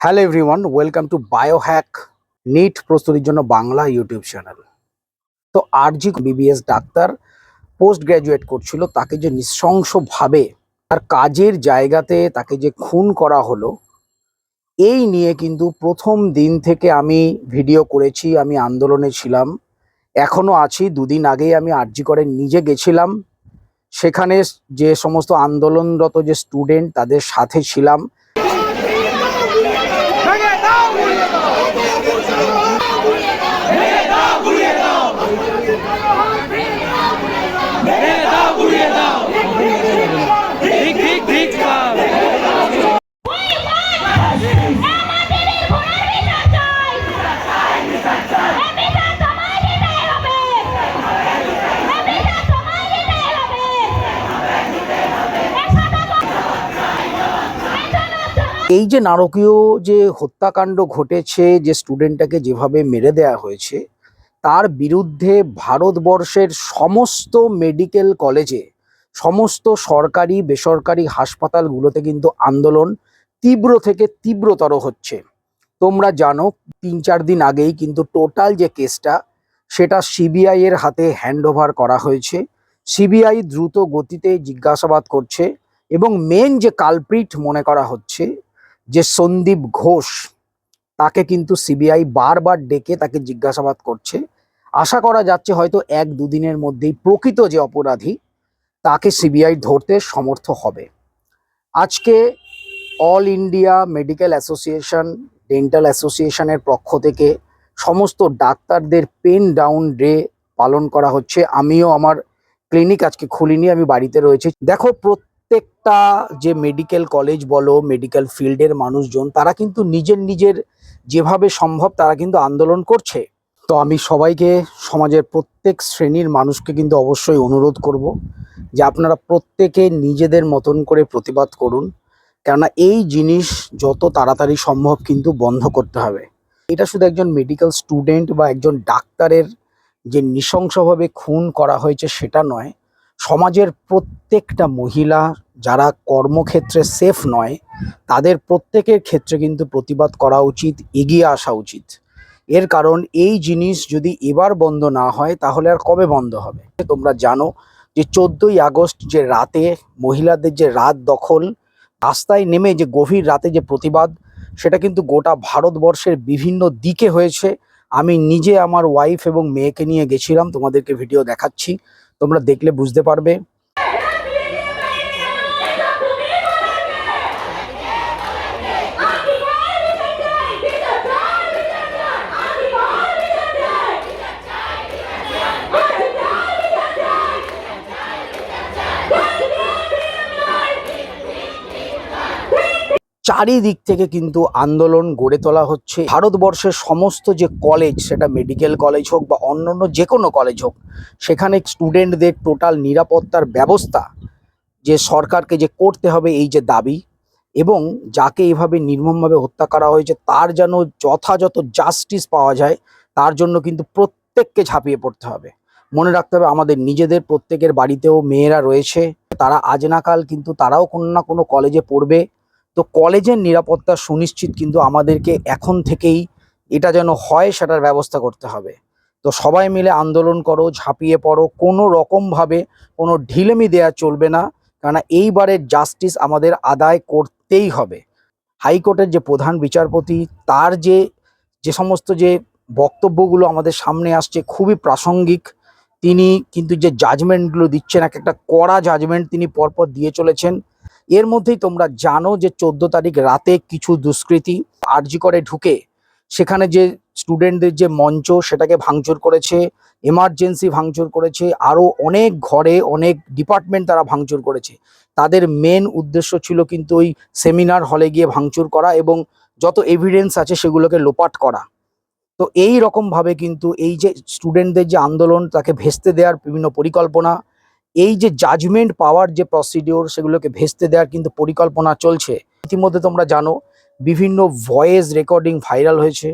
Hello everyone, welcome to Biohack NEET প্রস্তুতির জন্য Bangla YouTube channel. তো আরজি বিবিএস ডাক্তার পোস্ট গ্র্যাজুয়েট করছিল, তাকে যে নৃশংসভাবে তার কাজের জায়গাতে তাকে যে খুন করা হলো, এই নিয়ে কিন্তু প্রথম দিন থেকে আমি ভিডিও করেছি। আমি আন্দোলনে ছিলাম, এখনো আছি। দুদিন আগেই আমি আরজি করে নিজে গেছিলাম, সেখানে যে সমস্ত আন্দোলনরত যে স্টুডেন্ট তাদের সাথে ছিলাম। এই যে নারকীয় যে হত্যাকাণ্ড ঘটেছে, যে স্টুডেন্টটাকে যেভাবে মেরে দেয়া হয়েছে, তার বিরুদ্ধে ভারতবর্ষের সমস্ত মেডিকেল কলেজে, সমস্ত সরকারি বেসরকারি হাসপাতালগুলোতে কিন্তু আন্দোলন তীব্র থেকে তীব্রতর হচ্ছে। তোমরা জানো ৩-৪ দিন আগেই কিন্তু টোটাল যে কেসটা, সেটা সিবিআই এর হাতে হ্যান্ড ওভার করা হয়েছে। সিবিআই দ্রুত গতিতে জিজ্ঞাসাবাদ করছে এবং মেন যে কালপ্রিট মনে করা হচ্ছে যে সন্দীপ ঘোষ, তাকে কিন্তু সিবিআই বারবার ডেকে তাকে জিজ্ঞাসাবাদ করছে। আশা করা যাচ্ছে হয়তো ১-২ দিনের মধ্যেই প্রকৃত যে অপরাধী তাকে সিবিআই ধরতে সমর্থ হবে। আজকে all India medical association, dental অ্যাসোসিয়েশনের পক্ষ থেকে সমস্ত ডাক্তারদের পেন ডাউন ডে পালন করা হচ্ছে। আমিও আমার ক্লিনিক আজকে খুলিনি, আমি বাড়িতে রয়েছি। দেখো, প্রত্যেকটা যে মেডিকেল কলেজ বলো, মেডিকেল ফিল্ডের মানুষজন, তারা কিন্তু নিজের নিজের যেভাবে সম্ভব তারা কিন্তু আন্দোলন করছে। তো আমি সবাইকে, সমাজের প্রত্যেক শ্রেণীর মানুষকে কিন্তু অবশ্যই অনুরোধ করব যে আপনারা প্রত্যেকে নিজেদের মতন করে প্রতিবাদ করুন, কেননা এই জিনিস যত তাড়াতাড়ি সম্ভব কিন্তু বন্ধ করতে হবে। এটা শুধু একজন মেডিকেল স্টুডেন্ট বা একজন ডাক্তারের যে নৃশংসভাবে খুন করা হয়েছে সেটা নয়, সমাজের প্রত্যেকটা মহিলা যারা কর্মক্ষেত্রে সেফ নয়, তাদের প্রত্যেকের ক্ষেত্রে কিন্তু প্রতিবাদ করা উচিত, এগিয়ে আসা উচিত। এর কারণ এই জিনিস যদি এবার বন্ধ না হয় তাহলে আর কবে বন্ধ হবে? তোমরা জানো যে 14ই আগস্ট যে রাতে মহিলাদের যে রাত দখল, রাস্তায় নেমে যে গভীর রাতে যে প্রতিবাদ, সেটা কিন্তু গোটা ভারতবর্ষের বিভিন্ন দিকে হয়েছে। আমি নিজে আমার ওয়াইফ এবং মেয়েকে নিয়ে গেছিলাম, তোমাদেরকে ভিডিও দেখাচ্ছি, তোমরা দেখলে বুঝতে পারবে। চারিদিক থেকে কিন্তু আন্দোলন গড়ে তোলা হচ্ছে। ভারতবর্ষের সমস্ত যে কলেজ, সেটা মেডিকেল কলেজ হোক বা অন্যান্য যে কোনো কলেজ হোক, সেখানে স্টুডেন্টদের টোটাল নিরাপত্তার ব্যবস্থা যে সরকারকে যে করতে হবে, এই যে দাবি, এবং যাকে এভাবে নির্মমভাবে হত্যা করা হয়েছে তার যেন যথাযথ জাস্টিস পাওয়া যায়, তার জন্য কিন্তু প্রত্যেককে ঝাঁপিয়ে পড়তে হবে। মনে রাখতে হবে আমাদের নিজেদের প্রত্যেকের বাড়িতেও মেয়েরা রয়েছে, তারা আজ না কাল কিন্তু তারাও কোনো না কোনো কলেজে পড়বে। তো কলেজের নিরাপত্তা সুনিশ্চিত কিন্তু আমাদেরকে এখন থেকেই এটা যেন হয় সেটার ব্যবস্থা করতে হবে। তো সবাই মিলে আন্দোলন করো, ঝাঁপিয়ে পড়ো, কোনো রকমভাবে কোনো ঢিলেমি দেয়া চলবে না, কেননা এইবারের জাস্টিস আমাদের আদায় করতেই হবে। হাইকোর্টের যে প্রধান বিচারপতি, তার যে যে সমস্ত যে বক্তব্যগুলো আমাদের সামনে আসছে খুবই প্রাসঙ্গিক। তিনি কিন্তু যে জাজমেন্টগুলো দিচ্ছেন, এক একটা কড়া জাজমেন্ট তিনি পরপর দিয়ে চলেছেন। এর মধ্যেই তোমরা জানো যে 14 তারিখ রাতে কিছু দুষ্কৃতী আরজি করে ঢুকে সেখানে যে স্টুডেন্টদের যে মঞ্চ, সেটাকে ভাঙচুর করেছে, এমার্জেন্সি ভাঙচুর করেছে, আরও অনেক ঘরে অনেক ডিপার্টমেন্ট তারা ভাঙচুর করেছে। তাদের মেন উদ্দেশ্য ছিল কিন্তু ওই সেমিনার হলে গিয়ে ভাঙচুর করা এবং যত এভিডেন্স আছে সেগুলোকে লোপাট করা। তো এই রকমভাবে কিন্তু এই যে স্টুডেন্টদের যে আন্দোলন, তাকে ভেস্তে দেওয়ার বিভিন্ন পরিকল্পনা, এই যে জাজমেন্ট পাওয়ার যে প্রসিডিওর, সেগুলোকে ভেস্তে দেওয়ার কিন্তু পরিকল্পনা চলছে। ইতিমধ্যে তোমরা জানো বিভিন্ন ভয়েস রেকর্ডিং ভাইরাল হয়েছে।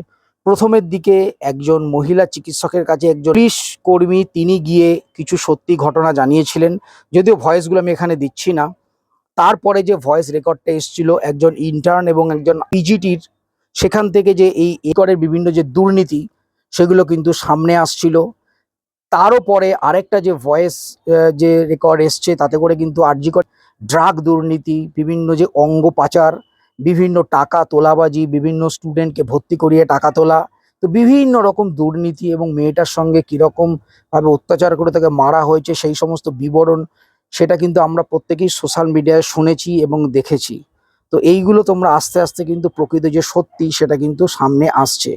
প্রথমের দিকে একজন মহিলা চিকিৎসকের কাছে একজন পুলিশ কর্মী তিনি গিয়ে কিছু সত্যি ঘটনা জানিয়েছিলেন, যদিও ভয়েসগুলো আমি এখানে দিচ্ছি না। তারপরে যে ভয়েস রেকর্ডটা এসেছিল একজন ইন্টার্ন এবং একজন পিজিটির, সেখান থেকে যে এই একরের বিভিন্ন যে দুর্নীতি সেগুলো কিন্তু সামনে আসছিল। তারও পরে আরেকটা যে ভয়েস যে রেকর্ড এসছে, তাতে করে কিন্তু আরজি কর ড্রাগ দুর্নীতি, বিভিন্ন যে অঙ্গ পাচার, বিভিন্ন টাকা তোলাবাজি, বিভিন্ন স্টুডেন্টকে ভর্তি করিয়ে টাকা তোলা, তো বিভিন্ন রকম দুর্নীতি এবং মেয়েটার সঙ্গে কীরকম ভাবে অত্যাচার করে তাকে মারা হয়েছে সেই সমস্ত বিবরণ, সেটা কিন্তু আমরা প্রত্যেকেই সোশ্যাল মিডিয়ায় শুনেছি এবং দেখেছি। তো এইগুলো তোমরা আস্তে আস্তে কিন্তু প্রকৃত যে সত্যি সেটা কিন্তু সামনে আসছে।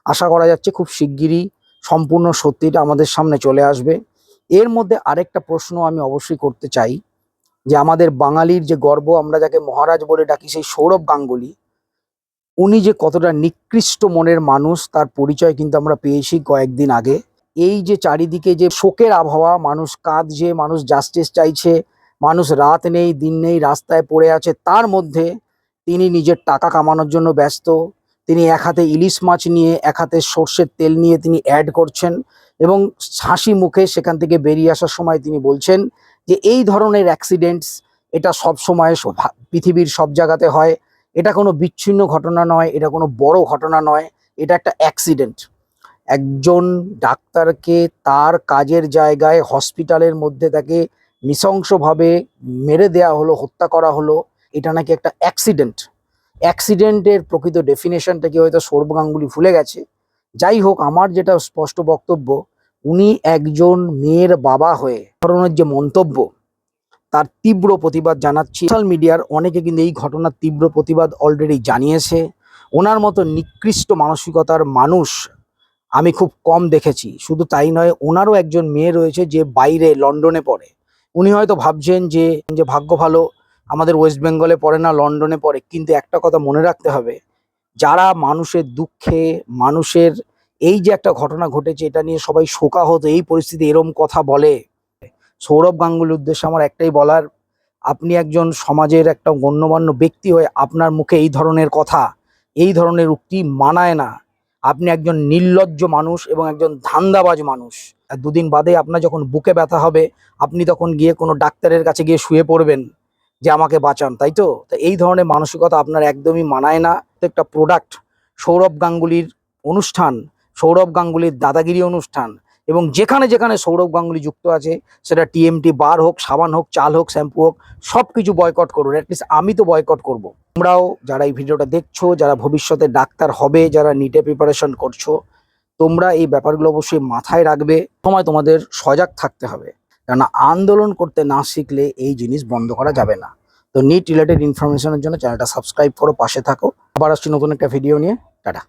আশা করা যাচ্ছে খুব শিগগিরই সম্পূর্ণ সত্যিটা আমাদের সামনে চলে আসবে। এর মধ্যে আরেকটা প্রশ্ন আমি অবশ্যই করতে চাই, যে আমাদের বাঙালির যে গর্ব, আমরা যাকে মহারাজ বলে ডাকি, সেই সৌরভ গাঙ্গুলি, উনি যে কতটা নিকৃষ্ট মনের মানুষ তার পরিচয় কিন্তু আমরা পেয়েছি কয়েকদিন আগে। এই যে চারিদিকে যে শোকের আবহাওয়া, মানুষ কাঁদছে, মানুষ জাস্টিস চাইছে, মানুষ রাত নেই দিন নেই রাস্তায় পড়ে আছে, তার মধ্যে তিনি নিজের টাকা কামানোর জন্য ব্যস্ত। তিনি এক হাতে ইলিশ মাছ নিয়ে, এক হাতে সর্ষের তেল নিয়ে তিনি অ্যাড করছেন এবং হাসি মুখে সেখান থেকে বেরিয়ে আসার সময় তিনি বলছেন যে এই ধরনের অ্যাক্সিডেন্টস এটা সব সময় পৃথিবীর সব জায়গাতে হয়, এটা কোনো বিচ্ছিন্ন ঘটনা নয়, এটা কোনো বড় ঘটনা নয়, এটা একটা অ্যাক্সিডেন্ট। একজন ডাক্তারকে তার কাজের জায়গায় হসপিটালের মধ্যে তাকে নৃশংসভাবে মেরে দেয়া হলো, হত্যা করা হলো, এটা নাকি একটা অ্যাক্সিডেন্ট। অ্যাক্সিডেন্টের প্রকৃত ডেফিনেশনটা কি হয়তো সৌরভ গাঙ্গুলি ভুলে গেছে। যাই হোক, আমার যেটা স্পষ্ট বক্তব্য, উনি একজন মেয়ের বাবা হয়ে ধরনের যে মন্তব্য, তার তীব্র প্রতিবাদ জানাচ্ছি। সোশ্যাল মিডিয়ার অনেকে কিন্তু এই ঘটনার তীব্র প্রতিবাদ অলরেডি জানিয়েছে। ওনার মতো নিকৃষ্ট মানসিকতার মানুষ আমি খুব কম দেখেছি। শুধু তাই নয়, ওনারও একজন মেয়ে রয়েছে যে বাইরে লন্ডনে পড়ে। উনি হয়তো ভাবছেন যে যে ভাগ্য ভালো, আমাদের ওয়েস্ট বেঙ্গলে পড়ে না, লন্ডনে পড়ে। কিন্তু একটা কথা মনে রাখতে হবে, যারা মানুষের দুঃখে, মানুষের এই যে একটা ঘটনা ঘটেছে এটা নিয়ে সবাই শোকাহত, এই পরিস্থিতি এরম কথা বলে, সৌরভ গাঙ্গুলির উদ্দেশ্যে আমার একটাই বলার, আপনি একজন সমাজের একটা গণ্যমান্য ব্যক্তি হয়ে আপনার মুখে এই ধরনের কথা, এই ধরনের উক্তি মানায় না। আপনি একজন নির্লজ্জ মানুষ এবং একজন ধান্দাবাজ মানুষ। আর দুদিন বাদে আপনার যখন বুকে ব্যথা হবে, আপনি তখন গিয়ে কোনো ডাক্তারের কাছে গিয়ে শুয়ে পড়বেন যে আমাকে বাঁচান, তাই তো? তো এই ধরনের মানসিকতা আপনার একদমই মানায় না। প্রত্যেকটা প্রোডাক্ট, সৌরভ গাঙ্গুলির অনুষ্ঠান, সৌরভ গাঙ্গুলির দাদাগিরি অনুষ্ঠান, এবং যেখানে যেখানে সৌরভ গাঙ্গুলি যুক্ত আছে, সেটা টিএমটি বার হোক, সাবান হোক, চাল হোক, শ্যাম্পু হোক, সব কিছু বয়কট করুন। অ্যাটলিস্ট আমি তো বয়কট করব। তোমরাও যারা এই ভিডিওটা দেখছো, যারা ভবিষ্যতে ডাক্তার হবে, যারা নিটে প্রিপারেশন করছো, তোমরা এই ব্যাপারগুলো অবশ্যই মাথায় রাখবে। সময় তোমাদের সজাগ থাকতে হবে, কেননা আন্দোলন করতে না শিখলে এই জিনিস বন্ধ করা যাবে না। তো নিট রিলেটেড ইনফরমেশনের জন্য চ্যানেলটা সাবস্ক্রাইব করো, পাশে থাকো। আবার আসছি নতুন একটা ভিডিও নিয়ে। টাটা।